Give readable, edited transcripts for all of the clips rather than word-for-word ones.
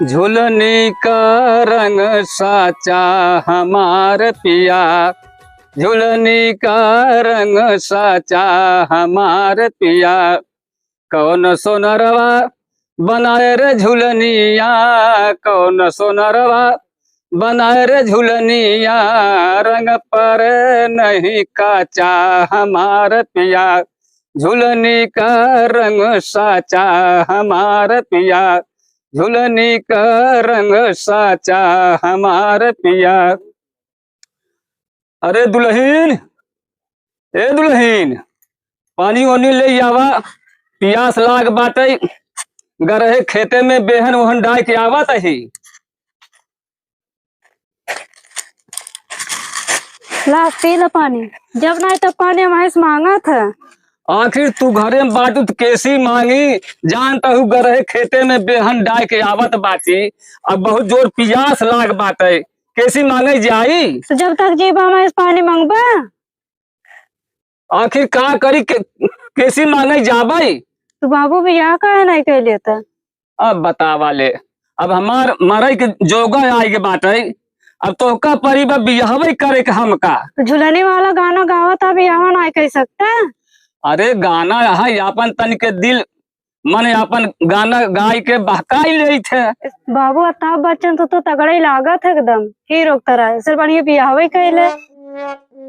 झुलनी का रंग साचा हमार पिया, झुलनी का रंग साचा हमार पिया। कौन सोनरवा बनाए रे झुलनिया, कौन सोनरवा बनाए रे झुलनिया। रंग पर नहीं काचा हमार पिया, झुलनी का रंग साचा हमार पिया, झुलनी का रंग साचा हमार पिया। अरे दुल्हीन, ए दुल्हीन, पानी ओनी ले आवा, पियास लाग बाटे। गरहे खेते में बेहन वहन डाय के आवत ही। ला पी ला पानी, जब नहीं तब पानी हमारे से मांगा था। आखिर तू घरे में बाटू तो कैसी मांगी, जानता हूँ गरहे खेते में बेहन डाय के आवत बाटी। अब बहुत जोर पियास लाग बाटे, कैसी मांगे जाई। तो जब तक जीवा हमारे से पानी मांगबा। आखिर का करी कैसी मांगे जाबाई। तो बाबू भी यहाँ का है नहीं कह लेता। अब बतावा ले, अब हमार मरई के जोगा आए के बाटे। अब तो का परी बियाहवे करे के हमका। तो झुलने वाला गाना गावा था भी यहाँ नहीं कह सकता। अरे गाना यहाँ यापन तन के दिल मन यापन गाना गाय के बहकाई रही थे। बाबू अताब बच्चन तो तगड़े लागत है एकदम हीरो तरह, सिर्फ बढ़िया बियाहवे कहले।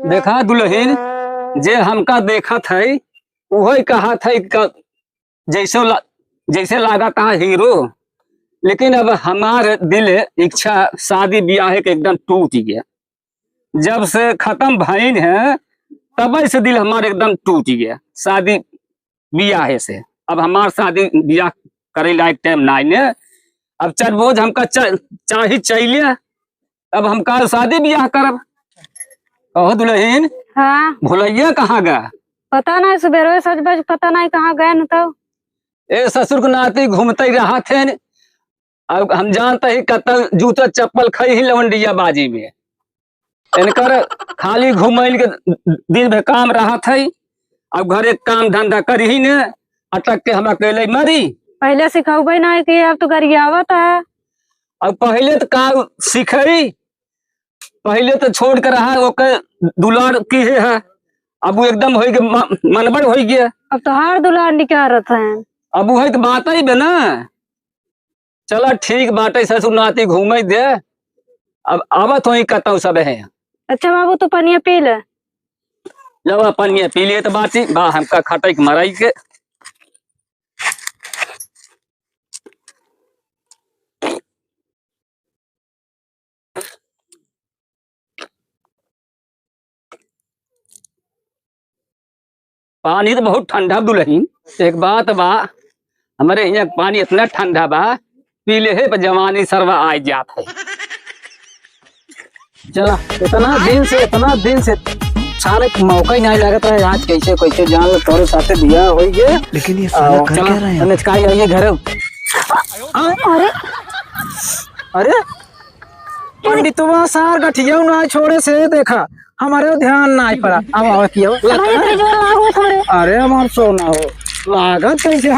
देखा दुल्हीन, जे हमका देखत है वही कहा था जैसे लागा था हीरो। लेकिन अब हमारे दिल इच्छा शादी ब्याह के एकदम टूट गया। जब से खत्म भईन है तब से दिल हमारे एकदम टूट गया शादी ब्याह से। अब हमार शादी ब्याह करे लायक टाइम नहीं ने। अब चल बोझ हमका चाही चाहिए, अब हमका शादी ब्याह करब। ओह दुल्हीन, हाँ भुलैया कहाँ गया? पता नहीं, सुबह सच बज पता नहीं कहाँ गए न। तो ए ससुर को नाती घूमते रहा थे। अब हम जानते ही कतल जूता चप्पल खई ही लवंडिया बाजी में। इनकर खाली घूमल के दिन भर काम रहा था। अब घरे काम धंधा करी ही ने, अटक के हम अकेले मरी। पहले सिखाऊबे नहीं कि अब तो गरियावत है। अब पहले तो का सीखई, पहले तो छोड़ कर रहा ओके दुलार की है। अब वो एकदम हो गया मनबड़ हो गया। अब तो हर दुल्हन निकारत है। अब वही तो बात ही बे ना। चला ठीक बाटे, ससुर नाती घूमे दे। अब आवत हो कहता सब है। अच्छा बाबू तो पनिया पी ले। जब अपन ये पी लिए तो बाती बा हमका खटाई मराई के। पानी तो बहुत ठंडा दुल्हीन। एक बात बा, हमारे यहाँ पानी इतना ठंडा बा, पी ले है जवानी सरवा आ जात है। चला इतना दिन से सारे मौका ही नहीं लगता है। आज कैसे कैसे जान लो तोरे साथे दिया हो गए। लेकिन ये साला कर क्या रहा है? निचकाई आइए घर। अरे अरे पंडितवा सार गठिया ना छोड़े से देखा हमारे ध्यान नहीं पड़ा। अब किया अरे हमार सोना हो लागत कैसे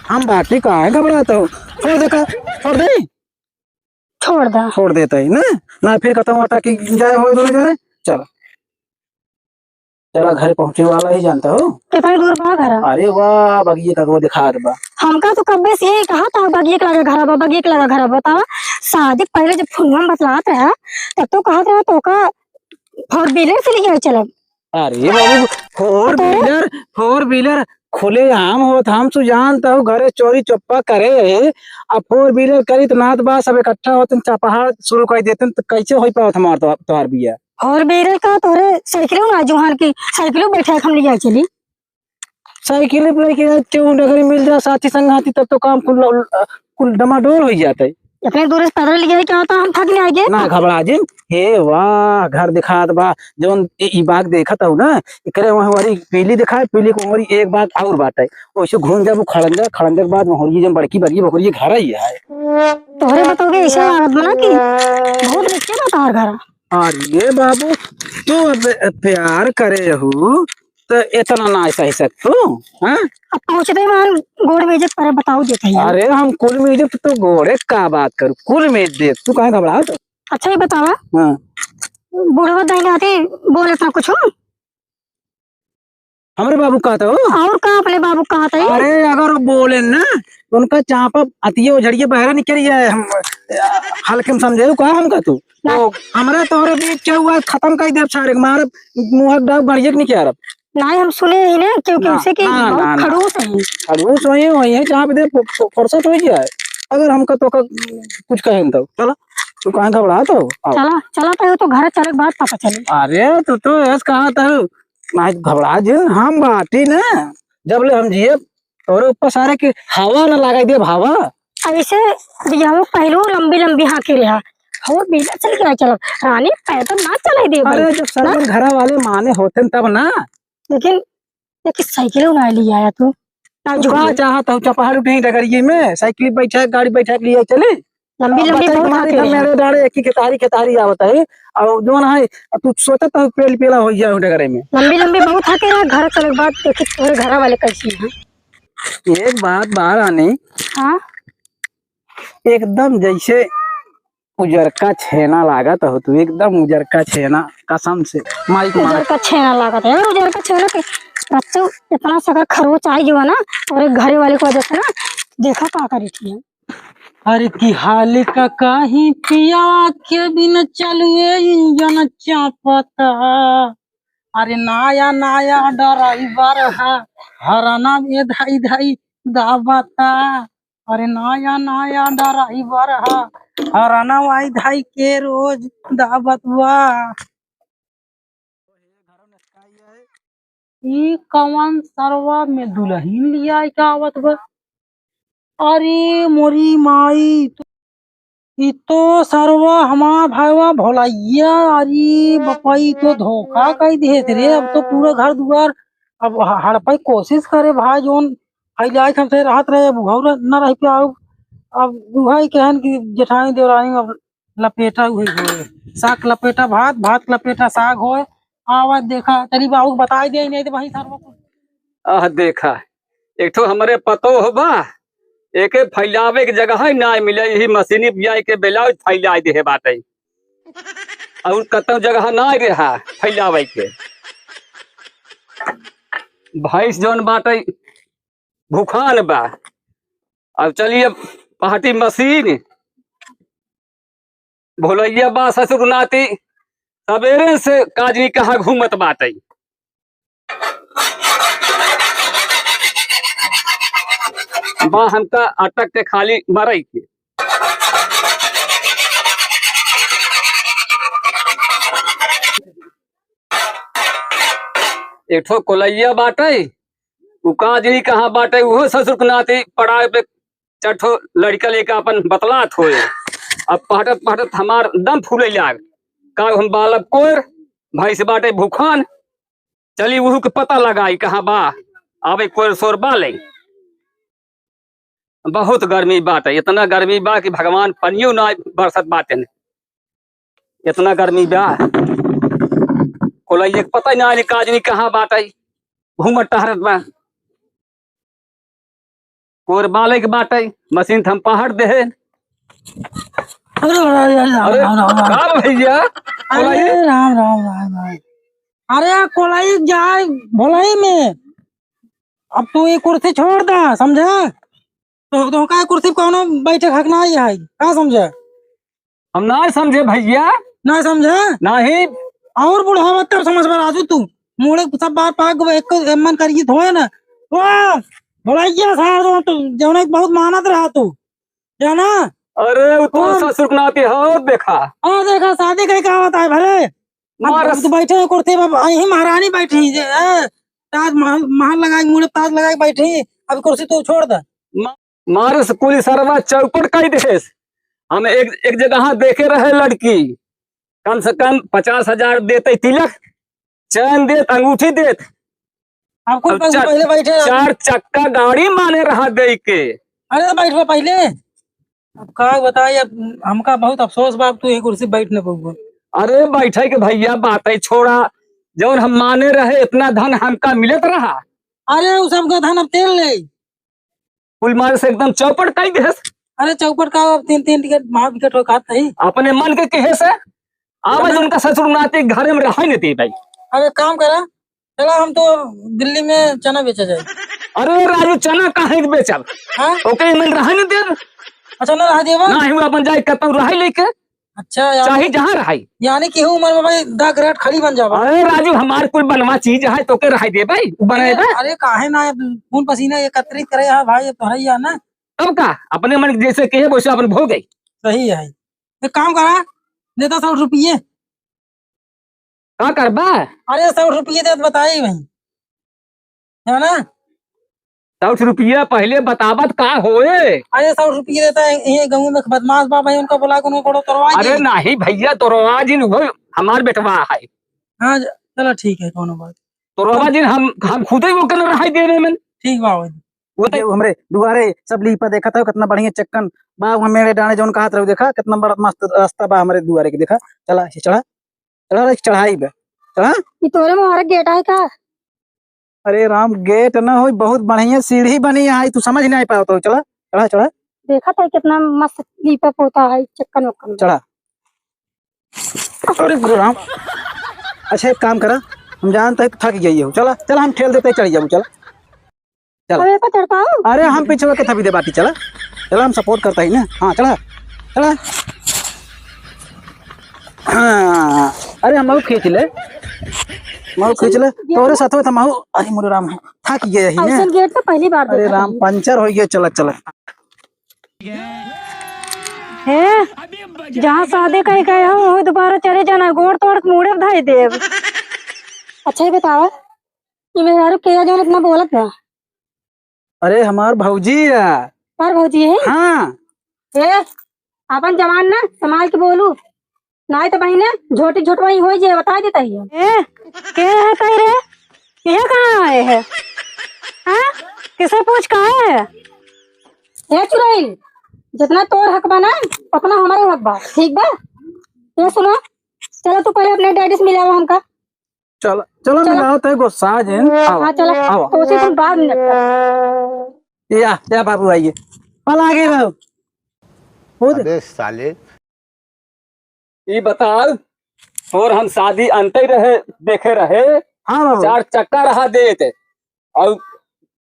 हम बाटी का है घबराता हो। छोड़ देखा छोड़ दे, छोड़ देता है ना फिर खत्म होता कि जाए हो दोनों जने। चलो चला घर पहुंचे वाला ही जानता हो। कितना दूर बा घर? अरे वाह बगिए का वो दिखा दे बा। हमका तो कब्बे से यही कहा था बगिए के लगा घर बा, बगिए के लगा घर बतावा। शादी पहले जब फोन बतलात रहा तब तो कहा था तो का 4 व्हीलर से लेके चलब। अरे बाबू फोर व्हीलर खुले आम होत, हम तो जानता हूँ घरे चोरी चप्पा करे। अब 4 व्हीलर करी तो नाथ बा सब इकट्ठा होते चपहाड़ शुरू कर देते तो कैसे हो पाओ हमार तोहार बिया। 4 व्हीलर का तोरे साइकिलों ना जुहान की साइकिलों बैठा हम ले जाए चली। साइकिल अगर मिल जाए साथी संगाती तब तो काम कुल डमाडोल हो जाता है। अपने दूर से पैदल ले जाए क्या होता हम थक नहीं आगे ना घबरा जिन। हे वाह घर दिखात बा जोन ई बाग देखत हूँ ना, एकरे वहां पीली दिखाए, पीली को हमारी एक बात और बात है। वैसे घूम जा वो खड़ंजा के बाद वहां जन बड़की बगी बकरी घर ही है। तोहरे बताओगे ऐसा बना कि बहुत रिक्शे बता घर। अरे बाबू तू अब प्यार करे रहू तो इतना ना सही सकतू। अब पहुंचते ही वहां गोड़ में इज्जत पर बताओ देते हैं। अरे हम कुल में इज्जत तो घोड़े का बात करूँ, कुल में इज्जत तू कहाँ घबरा तो। अच्छा ये बतावा, हाँ बुढ़वा दाई आते बोले था कुछ हमारे बाबू का तो। और कहा अपने बाबू कहा था? अरे अगर वो बोले ना तो उनका चापा अतिये उझड़िए बहरा निकल जाए, हम हल्के में समझे कहा हमका तू तो हमारा तोहरे बीच क्या हुआ खत्म कर दे सारे मार मुंह डाब बढ़िए नहीं क्या रब। नहीं हम सुने ही ना क्योंकि ना, उसे की ना, ना, बहुत ना। खड़ूस है। खड़ूस वही है जहाँ पे दे फुर्सत हो जाए अगर हमका तो कुछ कहे तो चलो तू कहाँ घबरा तो आओ। चला चला तो घर चले के बाद पता चले। अरे तो ऐसा कहा था मैं घबरा जे हम बाटी ना जब ले हम जिए और ऊपर सारे की हवा ना लगा दे भावा। ऐसे दिया पहलू लंबी लंबी हाथी रहा हो बिना चल के चलो रानी पैदल ना चलाई दे। अरे जब सर घर वाले माने होते न तब ना। लेकिन साइकिल उड़ा लिया आया तू कहा चाहता हूँ चपहाड़ नहीं डगरिए में साइकिल बैठा गाड़ी बैठा के लिए चले लंबी लंबी बहुत हाथी रहा। मेरे डाड़े एक ही केतारी आवत है और जो ना है तू सोचा तो पेल पेला हो जाए डगरे में लंबी लंबी बहुत हाथी रहा। घर चले के बाद देखी तुम्हारे घर वाले कैसी है। एक बात बाहर आनी हाँ एकदम जैसे उजरका छेना लागत हो तू एकदम उजरका छेना कसम से माइक मार उजर का छेना लागत है। उजर का छेना के बच्चों इतना सगर खरोच आई जो है ना और एक घरे वाले को वजह से ना देखा का करी थी। अरे की हाल का काही पिया के बिन चलुए इंजन चापता। अरे नया नया ड्राइवर है हराना में धाई धाई दाबता। अरे नया नया ड्राइवर है हराना वाई धाई के रोज दाबत बा। ई कवन सरवा में दुल्हन लिया का आवत बा। अरे मोरी माई ई तो सरवा हमार भाईवा भोलैया। अरे बपाई तो धोखा कई देत रे। अब तो पूरा घर दुआर अब हड़पाई कोशिश करे भाई जोन फैलाए हमसे राहत रहे अब घर न रह पे आओ। अब दुहाई कहन की जेठानी देवरानी अब लपेटा हुई होए साग लपेटा भात भात लपेटा साग होए। आवाज देखा तेरी बाबू बताई दे नहीं तो वही सरवा आह देखा एक ठो हमरे पतो हो बा एके फैलावे के जगह है ना मिले यही मशीनी बिया के बेला फैला दे बात है और कतौ जगह ना रहा फैलावे के। भैंस जौन बाटे भूखान बा अब चलिए पार्टी मशीन भोलैया बा ससुर नाती सवेरे से काजनी कहाँ घूमत बाटे। बा हमका अटक के खाली मरई के एक ठो कोलैया बाटे उ काजनी कहाँ बाटे उहो ससुर के नाती पढ़ाई पे चठो लड़का लेके अपन बतलात होए। अब पहटत पहटत हमार दम फूले लाग का हम बालक कोर भैंस बाटे भूखान चली उहू के पता लगाई कहाँ बा आवे कोर सोर बाले। बहुत गर्मी बात है इतना गर्मी बा कि भगवान पनियो ना बरसत बाटे इतना गर्मी बा कोलैया के पता ही ना काजनी कहाँ बाटे घूमत टहरत बा कोर बाले के बाटे मशीन थम पहाड़ दे। अरे का भैया अरे राम राम राम राम। अरे कोलाई जाए भोलाई में अब तू ये कुर्सी छोड़ दा समझा। तो का कुर्सी पे कौनो बैठे हकना ही है का समझा। हम ना समझे भैया ना समझा नहीं और बुढ़ावा तब समझ में आजू तू मुड़े सब बार पाक एक मन करिए धोए ना वाह भोलाइया सार तो जौन बहुत मानत रहा तू जाना। अरे वो तो ससुर के नाती हो देखा हाँ देखा शादी कहीं का होता है भले अब तू बैठे हैं कुर्सी में यही महारानी बैठी ताज महल लगाई मुड़े ताज लगाई बैठी अब कुर्सी तू छोड़ दे। मारस कुली सरवा चौपट कई देश हम एक जगह देखे रहे लड़की कम से कम 50,000 देते तिलक चैन देत अंगूठी देत अब कुछ पहले बैठे 4 चक्का गाड़ी माने रहा दे के। अरे बैठ पहले अब का बताइए हमका बहुत अफसोस बाप तू ये कुर्सी बैठने पड़ूगा। अरे बैठे के भैया बात है छोड़ा जौन हम माने रहे इतना धन हमका मिलत रहा अरे वो सब गधा न तेल ले। कुल मार से एकदम चौपट कई दे अरे चौपट का 3-3 टिकट महाविकट हो खात नहीं। अपने मन के कहे से आवाज उनका ससुर नाते घर में रहा नहीं थी भाई। अरे काम करा, चला हम तो दिल्ली में चना बेचा जाए। अरे राजू चना काहे के बेचब हाँ ओके मन रहा नहीं दे अच्छा ना रहा देवा। ना ही अपन जाए कतौ रही लेके अच्छा यार चाहे जहां रही। यानी कि उम्र में भाई दाग रेट खड़ी बन जावा। अरे राजू हमार कुल बनवा चीज है तो के रही दे भाई बनेगा अरे काहे ना खून पसीना एकत्रित करे है भाई, तो है या ना। तब का अपने मन के जैसे कहे वैसे अपन भोग गई। सही है। एक काम करा, देता 100 रुपये। का करबा अरे 100 रुपये दे बताई भाई, है ना। 100 रुपया पहले बतावत का होए। अरे 100 रुपये देता है, ये गाँव में बदमाश बा भाई, उनका बुला के उनको कोड़ो तोड़वा अरे दे। नहीं भैया तोरवा दिन वो हमार बेटवा है हाँ चलो ठीक है, कोनो बात तोरवा दिन हम खुद ही वो कर रही देने में ठीक बा भाई। वो तो हमरे दुआरे सब लीपा देखा था कितना बढ़िया चक्कन बा मेरे डाने जौन कहा था देखा कितना बड़ा मस्त रास्ता बा हमारे दुआरे के देखा। चला चढ़ा चढ़ा चढ़ाई बा चढ़ा। ये तोरे मुहारक गेट है का? अरे राम गेट ना हो बहुत बढ़िया सीढ़ी बनी है तू समझ नहीं पाओ तो चला चढ़ा चढ़ा देखा था कितना मस्त लीपअप होता है चक्कन वक्कन। चढ़ा। अरे गुरु राम अच्छा एक काम करा, हम जानते हैं थक गई हो, चला चला हम ठेल देते चढ़ जाऊ चला। चला अरे को चढ़ पाओ? अरे हम पीछे के थपी दे बाकी चला चला हम सपोर्ट करता ही ना। हाँ चला चला। हाँ अरे हम खींच ले खींच ले तोरे साथ में माहू। अरे मोरे राम थक गए ही ऐसा ना। गेट तो पहली बार अरे देखा राम पंचर हो गया चला चला। है। जहाँ शादी कहीं गए हो वो दोबारा चले जाना, गोड़ तोड़ के मुड़े धाई देव। अच्छा ही बतावा ये मेहरारू के जो इतना बोलत है। अरे हमार भौजी है। पर भौजी है? हाँ ए अपन जवान ना संभाल के बोलू, नहीं तो बहने झोटी झोटवाई हो जाए बता देता ही है। ए के है कह रे, ये कहाँ आए है? हाँ किसे पूछ कहा है? ए चुड़ैल जितना तोर हक बा ना उतना हमारे हक बा, ठीक बा। ये सुनो चलो तू पहले अपने डैडी से मिलाओ हमका। चलो चलो मिलाओ तो गुस्सा है। हाँ चलो आओ। तो उसे तुम बाद में निपटा। या बाबू आइए कल आगे बाबू अबे साले ये बताओ और हम शादी अंते रहे देखे रहे हाँ बाबू 4 चक्का रहा देते और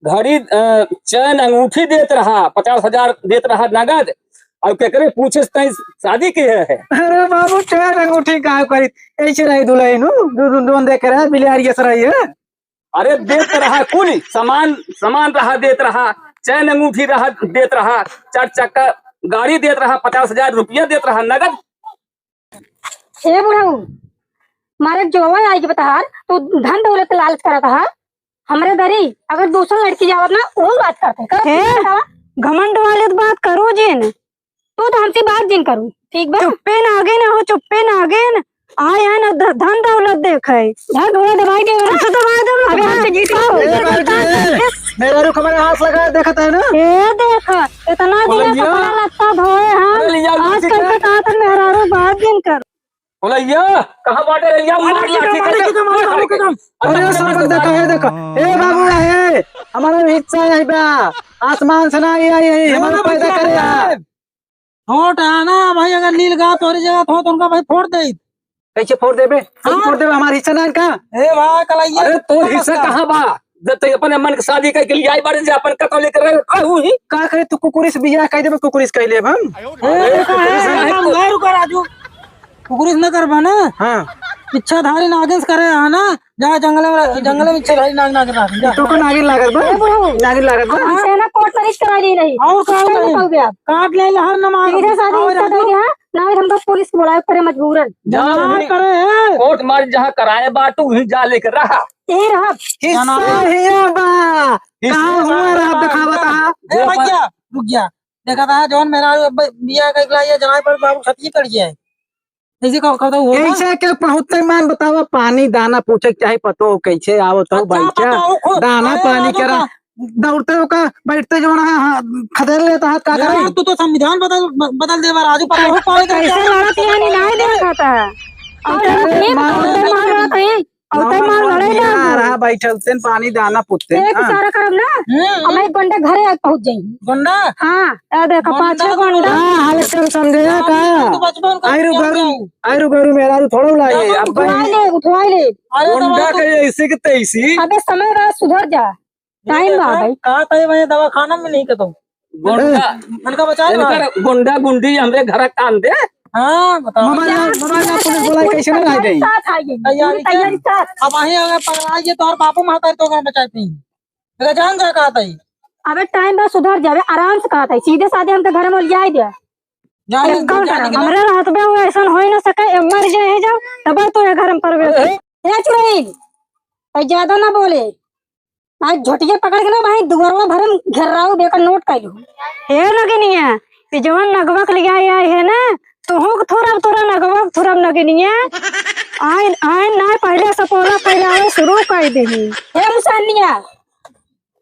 घड़ी चैन अंगूठी देत रहा 50,000 देत रहा नगद और केकरे पूछे तई शादी की है। अरे बाबू चैन अंगूठी का करी ऐसे रही दुल्हन दोन देख रहा बिलियारी से रही है। अरे देत रहा कुल सामान रहा देत रहा, चैन अंगूठी रहा देत रहा, 4 चक्का गाड़ी देत रहा, 50,000 रुपया देत रहा नगद। ए बुढ़ाऊ मारे जोवा आई के बता तू धन दौलत लालच करा था हमरे दरी, अगर दूसरा लड़की जावत ना वो बात करते घमंड वाले तो बात करो जिन तू तो हमसे बात जिन करू ठीक बा। चुप्पे नागे ना हो चुप्पे नागे न आया ना धन दौलत देखे धन दौलत दवाई दे ना तो दवाई दे अबे हमसे जीत मेरा रुख हमारे हाथ लगा देखा था ना। ए देख इतना दिन कपड़ा लगता धोए हम आजकल के तातर मेहरारू बात जिन कर। बोलैया कहां बाटे रैया मार लाठी अरे सब देखा है देखा। ए बाबू है हमारा हिस्सा है बा आसमान से ना आई हमारा पैदा करे यार। फोट है ना भाई, अगर नील गा तोरी जगह हो तो उनका भाई फोड़ दे। कैसे फोड़ देबे फोड़ देबे हमारा हिस्सा ना का। ए भाई कलाइया अरे तो हिस्सा कहां बा जब तक अपने मन के शादी के लिए आई बारे जे अपन कतो लेकर रहू ही का करे तू कुकुरिस बियाह कह देबे कुकुरिस कह लेब हम। रुका राजू कुकुरिस न करबा ना। हां इच्छाधारी नागिन करे है ना, जहाँ जंगल में इच्छाधारी नाग नागिन रख जा। तो को नागिन लागत बा नागिन लागत बा। हमसे ना कोर्ट मैरिज करा दी रही और काट ले हर नमाज सीधे साधे हिस्सा दे दिया ना हमको पुलिस बुलाए करे मजबूरन जहां करे कोर्ट मार जहां कराए बाटू वहीं जा लेकर रहा। ए रहा हिस्सा हिया बा कहां हुआ रहा दिखावत हा। ए भैया रुक गया, देखा था जौन मेरा बिया का इकला ये जनाब पर बाबू सती कर गया है ऐसे का हो ऐसे के पहुंचते मान बतावा पानी दाना पूछे चाहे पतो कैसे आवो तो बच्चा दाना पानी करा दौड़ते हो का बैठते जो ना खदेड़ लेता हाथ का करे। तू तो संविधान बदल दे राजू पर हो पावे कैसे लड़ा यानी नहीं देखा था और मार लड़े रहा बैठल से पानी दाना पुत्ते एक इशारा करब ना हमें एक घंटे घरे आके पहुंच जाएंगे। गुंडा हाँ ए देखो पाछे गोंडा। हाल चल समझे तो बचपन का आयरु गरु मेरा थोड़ा लाइए अब उठवा ले। अरे गुंडा के ऐसे के तैसी अबे समय रहा सुधर जा, टाइम बा भाई। कहा था मैं दवा खाना में नहीं कहता हूँ गुंडा उनका बचा इनकर गुंडा गुंडी हमरे घर काम दे। हाँ बताओ मोबाइल पुलिस बोला कैसे ना लाई दे साथ आइए तैयारी तैयारी साथ। अब वहीं अगर पकड़ाइए तो और बापू महतारी तो घर बचाती है जान जा कहा था अबे टाइम बा सुधर जावे, आराम से कहा था सीधे साधे हम तो घर में लिया दे। कौन करा हमरे रात में वो ऐसा हो ही ना सके, मर जाए जाओ तब तो ये घर में परवेश ए चुराई भाई ज्यादा ना बोले। आज झोटिया पकड़ के ना भाई दुगरवा भरम घेराऊ बेकर नोट काइलू हे लगे नहीं है ये जवान नगवक लिया है ना तो हो थोड़ा तोरा नगवक थोड़ा लगे नहीं है आय आय ना पहले सपोला पहले शुरू कर दी हे मुसानिया।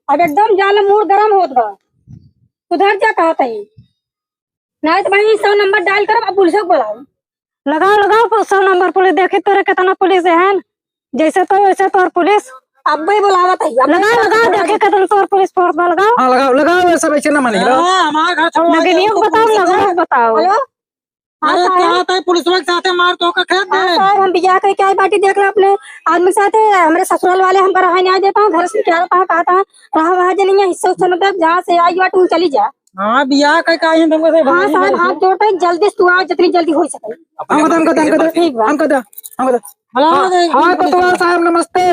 अब एकदम जाल मूड गरम होत बा उधर जा कहा था नहीं तो भाई 100 नंबर डायल कर अब पुलिस को बुलाओ। लगाओ लगाओ 100 नंबर पुलिस देखे तोरा कितना पुलिस है जैसे तो वैसे तोर पुलिस अब भी बुलावा था लगाओ लगाओ देखे कितना तोर पुलिस फोर्स लगाओ। हां लगाओ सब ऐसे ना मानेगा हमारे घर छोड़ लगे नहीं बताओ लगाओ बताओ। हेलो अरे क्या होता है पुलिस वाले साथ मार तो का खेत हाँ साहब हम बिया के क्या पार्टी देख रहे अपने आदमी साथ है हमारे ससुराल वाले हमको रहा नहीं देता घर से क्या कहा था रहा वहा नहीं है हिस्सा उस्सा मतलब जहाँ से आई हुआ तू चली जा। हाँ बिया का तुमको से हाँ साहब हाथ जोड़ते हैं जल्दी तू आओ जितनी जल्दी हो सके। हाँ कोतवाल साहब नमस्ते।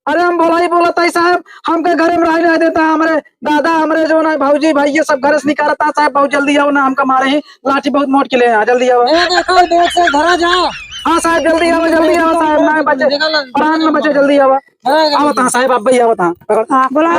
अरे हम बोला था साहब हमके घर में रह नहीं देता हमारे दादा हमारे जो ना भाऊजी भाई ये सब घर से निकालता साहब बहुत जल्दी आओ ना हमका मारे ही लाठी बहुत मोट के ले जल्दी आओ। देखो देख से धरा जा हाँ साहब जल्दी आओ साहब ना बच्चे प्राण में बच्चे जल्दी आओ आवता साहब अब भाई आवता हाँ बोला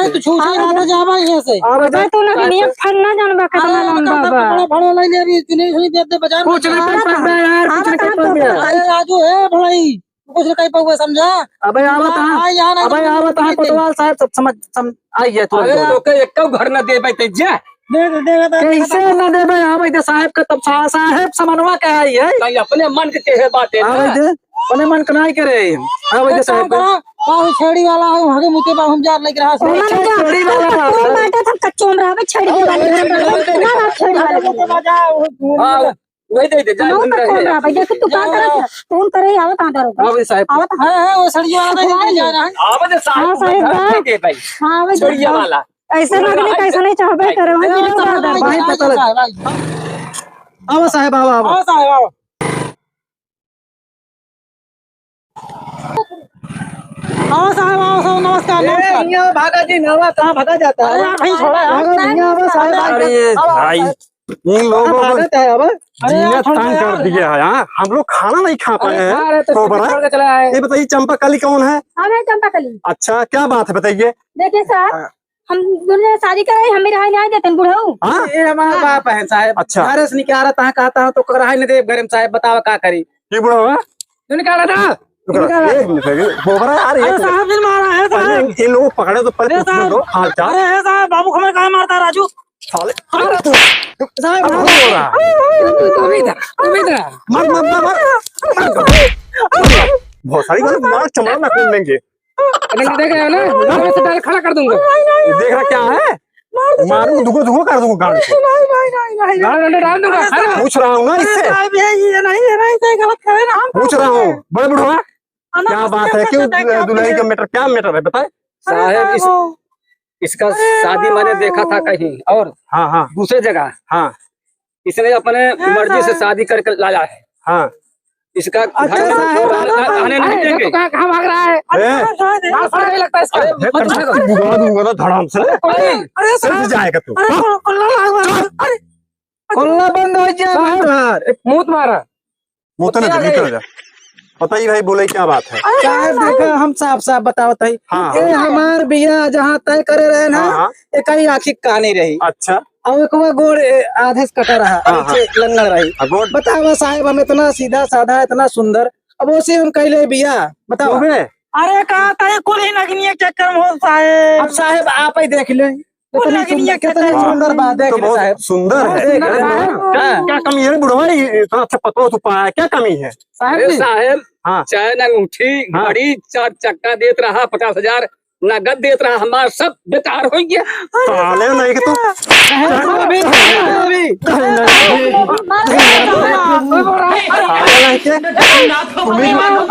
तू छू छू रहा जावा यहां से अबे तू ना नियम फड़ना जानबा कितना लंबा बा बड़ा भड़ो ले ले रही तूने नहीं देते बाजार कुछ नहीं कर सकता यार कुछ नहीं कर सकता। अरे राजू है भाई कुछ नहीं कह पाऊंगा समझा। अबे आवता कोतवाल साहब सब समझ आइए तो अरे तो के एक घर न दे बैठे जा कैसे ना दे भाई आवे दे साहब का तब साहब समनवा के आई है कहीं अपने मन के है बातें आवे दे अपने मन कनाई करे आवे दे साहब बाहु छेड़ी वाला हूं हगे मुते बा हम जार लेके रहा छेड़ी वाला तू बाटा था कच्चों में रहा छेड़ी के वाले ना ना छेड़ी वाले हां वही दे जा कौन रहा भाई देख तू का कर फोन करे आवे कहां करो आवे साहब आवत है वो सड़ी वाला नहीं जा रहा है आवे साहब दे भाई हां आवे छोड़िया वाला ऐसे लगने कैसा नहीं चाहबे करे भाई पता लग आओ साहब आओ हां साहब आओ आओ साहब आओ नमस्कार नमस्कार भागा जी नवा कहां भागा जाता है भाई छोड़ा भागा साहब अरे भाई इन लोगों को भागत है अब जीना तंग कर दिया है। हाँ हम लोग खाना नहीं खा पाए हैं तो बड़ा चला है ये बताइए चंपाकली कौन है? हमें चंपाकली अच्छा क्या बात है बताइए। देखिए साहब हम दुनिया शादी करे हम रहा नहीं देते बुढ़ऊ हाँ ये हमारा बाप है साहब अच्छा। घर से निकाला था कहता हूं तो करा नहीं दे घर में साहब बताओ क्या करी ये बुढ़ा हुआ तू निकाला था एक मिनट बोबरा यार अरे साहब फिर मारा है साहब ये लोग पकड़े तो पहले पूछने दो हाल चाल। अरे साहब बाबू हमें कहाँ मारता है राजू साले साहब अब हो रहा तुम इधर मर मर मर मर बहुत सारी बात मार चमड़ा ना खोल देंगे। देख रहे हो ना गाड़ी से डाल खड़ा कर दूंगा ये देख रहा क्या है मारूंगा दुगो दुगो कर दूंगा गाड़ी से गाड़ी डाल दूंगा पूछ रहा हूँ ना इससे ये नहीं गलत करे ना पूछ रहा हूँ बड़े बुढ़वा क्या बात है क्यों दुल्हन का मैटर क्या मैटर है बताए साहब इसका शादी मैंने देखा था कहीं और हाँ हाँ दूसरे जगह हाँ इसने अपने मर्जी से शादी करके लाया है। हाँ इसका आने नहीं देंगे। कहाँ भाग रहा है नहीं लगता है इसका बुला दूंगा ना धड़ाम से अरे सिर्फ जाएगा तू खुल्ला बंद हो जाए मुंह मारा वो तो नहीं भीतर जा बताइए भाई बोले क्या बात है। साहब देखा हम साफ साफ बताओ तई हाँ, ये हमार बिया जहाँ तय करे रहे ना हाँ, हाँ। एक ही आखिर कहानी रही अच्छा और एक गोड़ आधे से कटा रहा हाँ, हाँ। नीचे लंगड़ रही गोड बताओ साहब हम इतना सीधा साधा इतना सुंदर अब उसे हम कहले बिया बताओ अरे कहा था कुल ही नगनिया चक्कर में होता है अब साहब आप ही देख ले कितनी सुंदर बात देख तो ले साहब बहुत सुंदर है सुंदर है। क्या क्या कमी है बुढ़वा इतना अच्छा पतवा तो पाया क्या कमी है साहब जी साहब हाँ। चैन अंगूठी हाँ। घड़ी 4 चक्का देत रहा 50,000 नगद देत रहा, हमार सब बेकार हो गया। साले नहीं कि तू साले नहीं के तुम लोग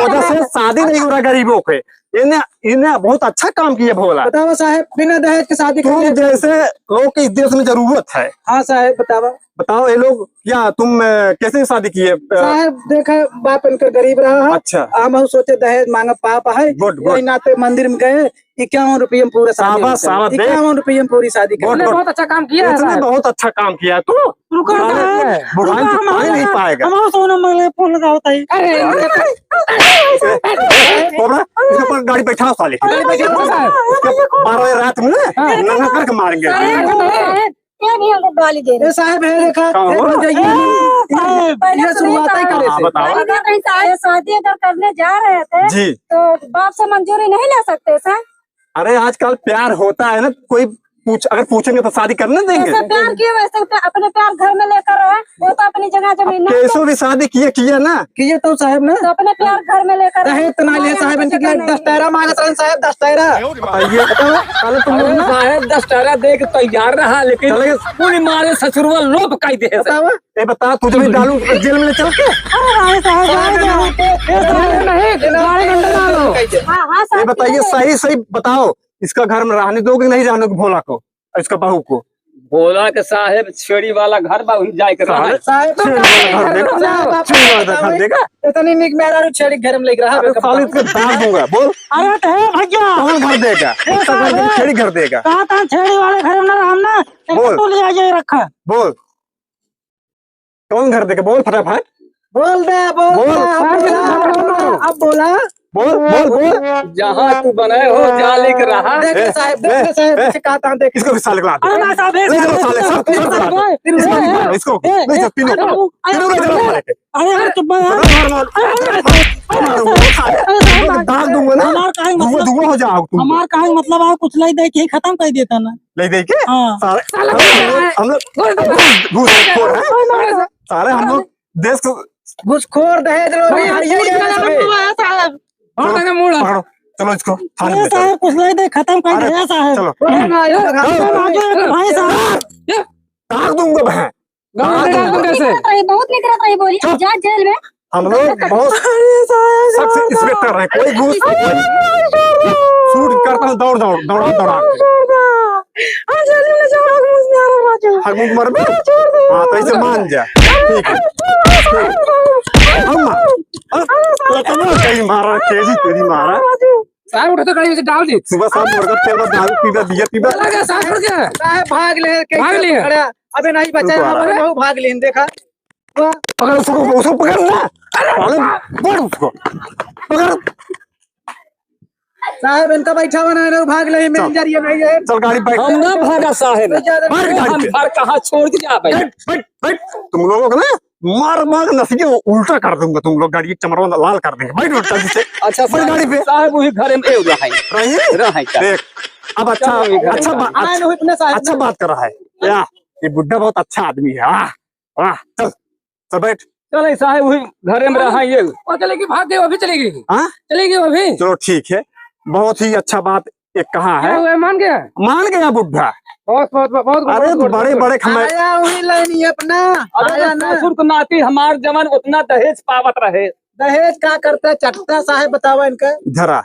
वजह से शादी नहीं हो रहा गरीबों के। इन्हें इन्हें बहुत अच्छा काम किया भोला। बतावा साहब, बिना दहेज के शादी तुम कर जैसे लोग की इस देश में जरूरत है। हाँ साहब बतावा। बताओ ये लोग क्या तुम कैसे शादी किए? साहब देखा बाप इनका गरीब रहा है। अच्छा। हम सोचे दहेज मांगा पाप है। Good, good. वही नाते मंदिर में गए, 51 रुपये में पूरा शादी शाबाश, शाबाश, देख। 51 रुपये में पूरी शादी कर। Good, good. बहुत अच्छा काम किया है इसने साहब। बहुत अच्छा काम किया। तू रुको साले बुढ़ाई तो पाए नहीं पाएगा। हमारा सोना मगले फोन लगा होता है। कोबरा इसके ऊपर गाड़ी बैठा साले की। 12 बजे रात में नंगा करके मारेंगे। क्या भी हमको गाली दे रहे ये साहब है देखा, कहाँ हो? ये शुरुआत ही करे हाँ, से। बताओ। शादी अगर करने जा रहे थे जी। तो बाप से मंजूरी नहीं ले सकते सर? अरे आजकल प्यार होता है ना, कोई अगर पूछेंगे तो शादी करने देंगे। ऐसे प्यार क्यों, वैसे अपने प्यार घर में लेकर रहे, वो तो अपनी जगह जमीन नहीं कैसो भी शादी किया ना। किए तो साहब ना तो अपने प्यार घर में लेकर रहे। दहेज तो ना लिए साहब, इनके लिए 10 टायरा मांगत रहे साहब, 10 टायरा। बताइए साले तुम लोग ना साहब 10 टायरा दे के तैयार रहा, लेकिन चले पूरी मारे ससुरवा लोप काई दे। बतावा। ये बता तुझे भी डालू जेल में ले चल के। हाँ हाँ ये साहब, बताइए सही सही बताओ, इसका घर में रहने दोगे नहीं रहने दोगे भोला को, इसका बहू को? भोला के साहेब छेड़ी वाला घर बा वही जाए के रहा। साहब छेड़ी वाला घर देखा? छेड़ी वाला घर देखा? इतनी निक मेरा छेड़ी घर में लेकर अरे साले इसके दाग दूंगा। बोल अरे तो है भैया, कौन घर देगा? इसका घर देगा, छेड़ी घर देगा। कहा था छेड़ी वाले घर में हम ना बोल। तो लिया जाए रखा। बोल कौन घर देगा? बोल फटाफट बोल दे, बोल बोल। दे, अब बोला। बोल बोल बोल। जहाँ तू बनाए हो जा लेके रहा। देख साहब, देख साहब, कहता हूँ देख। इसको भी साले को ला दो। अरे साहब ले जाओ साले, सब ला दो। इसको भी मारो, इसको ले जाओ, तीनों को। तीनों को ले जाओ साले के। अरे यार चुप दाग दूंगा ना, हमार काहे धुआं मतलब, धुआं हो जाओ तुम। हमार काहे मतलब आप कुछ लाई दे के खत्म कर देता ना। ले दे के हाँ सारे हम लोग घूसखोर हैं। सारे हम लोग देश को घुसखोर दहेज लो भी पकड़ो, चलो इसको थाने में ले चलो। साहब कुछ लाई दे खत्म कर अरे, दिया साहब। चलो भाई साहब दाग दूंगा मैं। बहुत निकलत रही बोली, जा जेल में। हम लोग बहुत सख्त इंस्पेक्टर हैं, कोई घूस शूट करता हूँ दौड़ दौड़ दौड़ा दौड़ा हगमुख मर में। हाँ तो इसे मान जा, ठीक है अम्मा। कहीं मारा तेजी तेरी मारा। साहब उठा तो गाड़ी में से डाल दी। सुबह शाम मुर्गा तेरा दारू पीबा दिया पीबा। साहब भाग ले, भाग लिए। अबे नहीं बचा, रुको आ रहा हमारे बहू भाग लेन देखा। पकड़ उसको पकड़ना, पकड़ उसको पकड़। साहब इनका बैठा हुआ ना, भाग ले, मैं चल। जरिए नहीं है। चल गाड़ी बैठ। हम ना भागा साहेब, बैठ गाड़ी हम पे। घर कहाँ छोड़ के जा भाई। बैठ बैठ। तुम लोगों को ना मार मार नसीके उल्टा कर दूंगा, तुम लोग गाड़ी की चमड़वा लाल कर देंगे। बैठ उल्टा से। अच्छा बैठ गाड़ी पे। साहब वही घर में एव रहा रहिए है क्या? देख अब अच्छा अच्छा बात कर रहा है या ये बुड्ढा बहुत अच्छा आदमी है। वाह चल चल बैठ। चले साहब वही घर में रहा ये। और चलेगी भाग गए, अभी चलेगी। हाँ चलेगी अभी। चलो ठीक है, बहुत ही अच्छा बात एक कहा है। मान गया। मान गया बुड्ढा। बहुत बहुत बहुत। अरे बड़े बड़े खमे आया वही लाइन है अपना। आया ना, ससुर को नाती हमार जवान उतना दहेज पावत रहे। दहेज का करता है चटता। साहब बतावा इनका। इधर आ।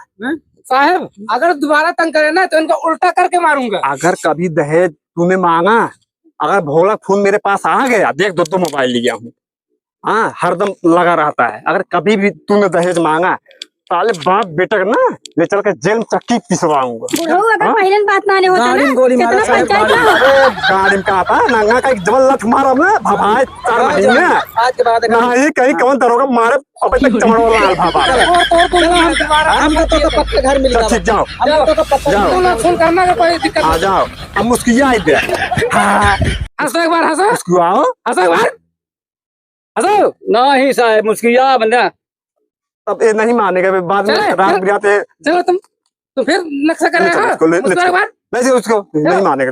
साहब अगर दोबारा तंग करे ना तो इनको उल्टा करके मारूंगा। अगर कभी दहेज तूने मांगा, अगर भोला खून मेरे पास आ गया, देख दो मोबाइल लिया हूँ, हाँ हरदम लगा रहता है। अगर कभी भी तूने दहेज मांगा, साले बाप बेटा ना ले चल के जेल में चक्की पिसवाऊंगा। बुढ़ऊ अगर पहले बात माने होता गाड़ी में ना, गोली मारा कितना साहब, पंचायत गाड़ी ना होता। गाड़ी में कहा था नंगा का एक जबल लठ मारा ना भभाए 4 महीने। आज के बाद नहीं कहीं कौन दरोगा मारे अबे तक चमड़वा लाल भभा। हम तो पक्के घर मिल ठीक जाओ हम तो पक्का जाओ फोन करना का कोई दिक्कत आ जाओ। अब मुस्किया आई दे। हाँ हंसो एक बार, हंसो उसको आओ। हंसो एक बार, हंसो। नहीं साहब मुस्किया बंदा। अब ये नहीं मानेगा, बाद में चले, रात बिराते चलो तुम तो फिर नक्शा कर रहे हो। उसको ले मुस्कुरा एक बार। नहीं उसको नहीं मानेगा।